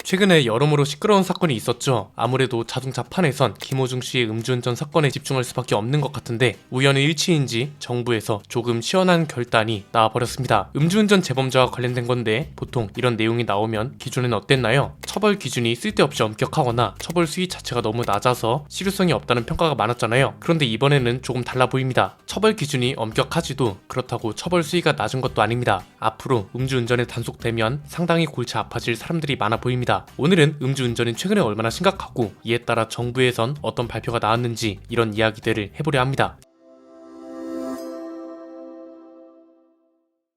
최근에 여러모로 시끄러운 사건이 있었죠. 아무래도 자동차판에선 김호중 씨의 음주운전 사건에 집중할 수밖에 없는 것 같은데 우연의 일치인지 정부에서 조금 시원한 결단이 나와버렸습니다. 음주운전 재범자와 관련된 건데 보통 이런 내용이 나오면 기존에는 어땠나요? 처벌 기준이 쓸데없이 엄격하거나 처벌 수위 자체가 너무 낮아서 실효성이 없다는 평가가 많았잖아요. 그런데 이번에는 조금 달라 보입니다. 처벌 기준이 엄격하지도 그렇다고 처벌 수위가 낮은 것도 아닙니다. 앞으로 음주운전에 단속되면 상당히 골치 아파질 사람들이 많아 보입니다. 오늘은 음주운전이 최근에 얼마나 심각하고 이에 따라 정부에선 어떤 발표가 나왔는지 이런 이야기들을 해보려 합니다.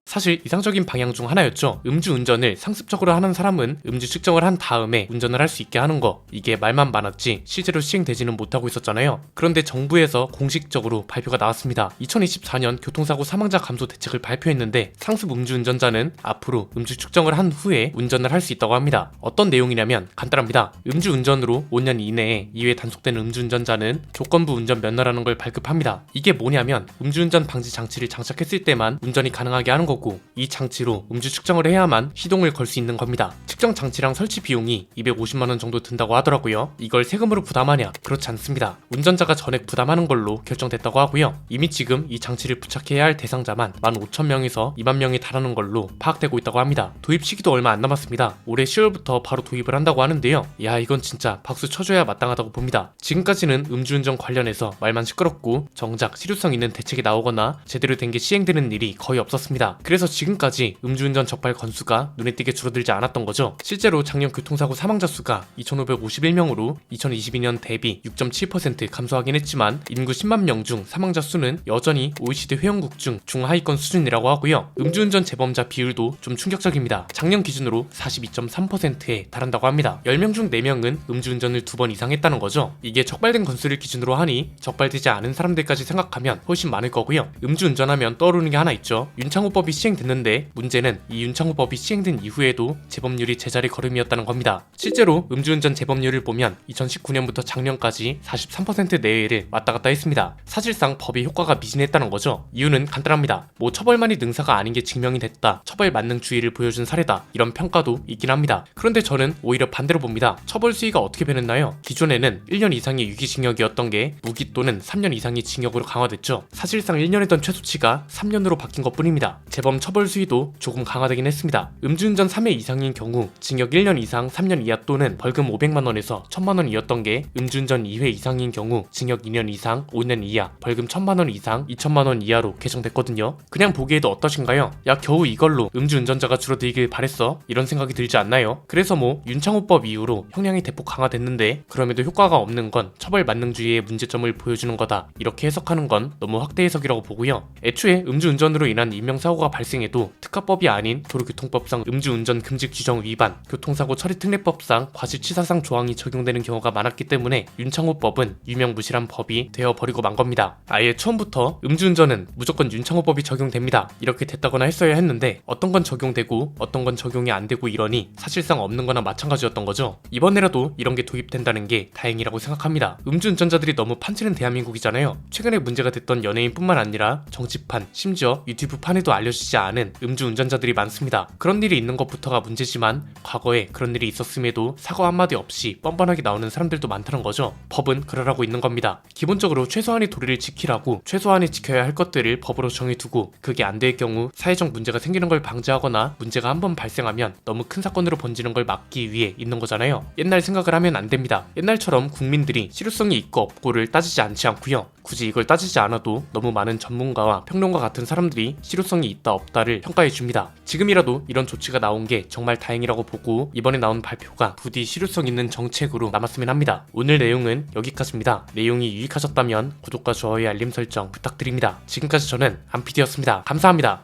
사실 이상적인 방향 중 하나였죠. 음주운전을 상습적으로 하는 사람은 음주 측정을 한 다음에 운전을 할 수 있게 하는 거, 이게 말만 많았지 실제로 시행되지는 못하고 있었잖아요. 그런데 정부에서 공식적으로 발표가 나왔습니다. 2024년 교통사고 사망자 감소 대책을 발표했는데 상습 음주운전자는 앞으로 음주 측정을 한 후에 운전을 할 수 있다고 합니다. 어떤 내용이냐면 간단합니다. 음주운전으로 5년 이내에 2회 단속된 음주운전자는 조건부 운전 면허라는 걸 발급합니다. 이게 뭐냐면 음주운전 방지 장치를 장착했을 때만 운전이 가능하게 하는 거고, 이 장치로 음주 측정을 해야만 시동을 걸 수 있는 겁니다. 측정 장치랑 설치 비용이 250만원 정도 든다고 하더라고요. 이걸 세금으로 부담하냐? 그렇지 않습니다. 운전자가 전액 부담하는 걸로 결정됐다고 하고요. 이미 지금 이 장치를 부착해야 할 대상자만 15,000명에서 20,000명이 달하는 걸로 파악되고 있다고 합니다. 도입 시기도 얼마 안 남았습니다. 올해 10월부터 바로 도입을 한다고 하는데요. 야, 이건 진짜 박수 쳐줘야 마땅하다고 봅니다. 지금까지는 음주운전 관련해서 말만 시끄럽고 정작 실효성 있는 대책이 나오거나 제대로 된 게 시행되는 일이 거의 없었습니다. 그래서 지금까지 음주운전 적발 건수가 눈에 띄게 줄어들지 않았던 거죠. 실제로 작년 교통사고 사망자 수가 2,551명으로 2022년 대비 6.7% 감소하긴 했지만 인구 10만 명 중 사망자 수는 여전히 OECD 회원국 중 중하위권 수준이라고 하고요. 음주운전 재범자 비율도 좀 충격적입니다. 작년 기준으로 42.3%에 달한다고 합니다. 10명 중 4명은 음주운전을 2번 이상 했다는 거죠. 이게 적발된 건수를 기준으로 하니 적발되지 않은 사람들까지 생각하면 훨씬 많을 거고요. 음주운전하면 떠오르는 게 하나 있죠. 윤창호법이 시행됐는데 문제는 이 윤창호법이 시행된 이후에도 재범률이 제자리 걸음이었다는 겁니다. 실제로 음주운전 재범률을 보면 2019년부터 작년까지 43% 내외를 왔다 갔다 했습니다. 사실상 법의 효과가 미진했다는 거죠. 이유는 간단합니다. 처벌만이 능사가 아닌 게 증명이 됐다, 처벌 만능주의를 보여준 사례다, 이런 평가도 있긴 합니다. 그런데 저는 오히려 반대로 봅니다. 처벌 수위가 어떻게 변했나요? 기존에는 1년 이상의 유기징역이었던 게 무기 또는 3년 이상의 징역으로 강화됐죠. 사실상 1년이던 최소치가 3년으로 바뀐 것 뿐입니다. 재범 처벌 수위도 조금 강화되긴 했습니다. 음주운전 3회 이상인 경우 징역 1년 이상 3년 이하 또는 벌금 500만원에서 1000만원이었던 게 음주운전 2회 이상인 경우 징역 2년 이상 5년 이하, 벌금 1000만원 이상 2000만원 이하로 개정됐거든요. 그냥 보기에도 어떠신가요? 야, 겨우 이걸로 음주운전자가 줄어들길 바랬어? 이런 생각이 들지 않나요? 그래서 윤창호법 이후로 형량이 대폭 강화됐는데 그럼에도 효과가 없는 건 처벌 만능주의의 문제점을 보여주는 거다, 이렇게 해석하는 건 너무 확대 해석이라고 보고요. 애초에 음주운전으로 인한 인명사고가 발생해도 특가법이 아닌 도로교통법상 음주운전 금지 규정 위반, 교통사고 처리 특례법상 과실치사상 조항이 적용되는 경우가 많았기 때문에 윤창호법은 유명무실한 법이 되어버리고 만 겁니다. 아예 처음부터 음주운전은 무조건 윤창호법이 적용됩니다, 이렇게 됐다거나 했어야 했는데 어떤 건 적용되고 어떤 건 적용이 안 되고 이러니 사실상 없는 거나 마찬가지였던 거죠. 이번에라도 이런 게 도입된다는 게 다행이라고 생각합니다. 음주운전자들이 너무 판치는 대한민국이잖아요. 최근에 문제가 됐던 연예인뿐만 아니라 정치판, 심지어 유튜브판에도 알려지지 않은 음주운전자들이 많습니다. 그런 일이 있는 것부터가 문제지만 과거에 그런 일이 있었음에도 사과 한마디 없이 뻔뻔하게 나오는 사람들도 많다는 거죠. 법은 그러라고 있는 겁니다. 기본적으로 최소한의 도리를 지키라고 최소한의 지켜야 할 것들을 법으로 정해두고 그게 안 될 경우 사회적 문제가 생기는 걸 방지하거나 문제가 한번 발생하면 너무 큰 사건으로 번지는 걸 막기 위해 있는 거잖아요. 옛날 생각을 하면 안 됩니다. 옛날처럼 국민들이 실효성이 있고 없고를 따지지 않지 않고요. 굳이 이걸 따지지 않아도 너무 많은 전문가와 평론가 같은 사람들이 실효성이 있다 없다를 평가해 줍니다. 지금이라도 이런 조치가 나온 게 정말 다행이라고 보고 이번에 나온 발표가 부디 실효성 있는 정책으로 남았으면 합니다. 오늘 내용은 여기까지입니다. 내용이 유익하셨다면 구독과 좋아요, 알림 설정 부탁드립니다. 지금까지 저는 안PD였습니다. 감사합니다.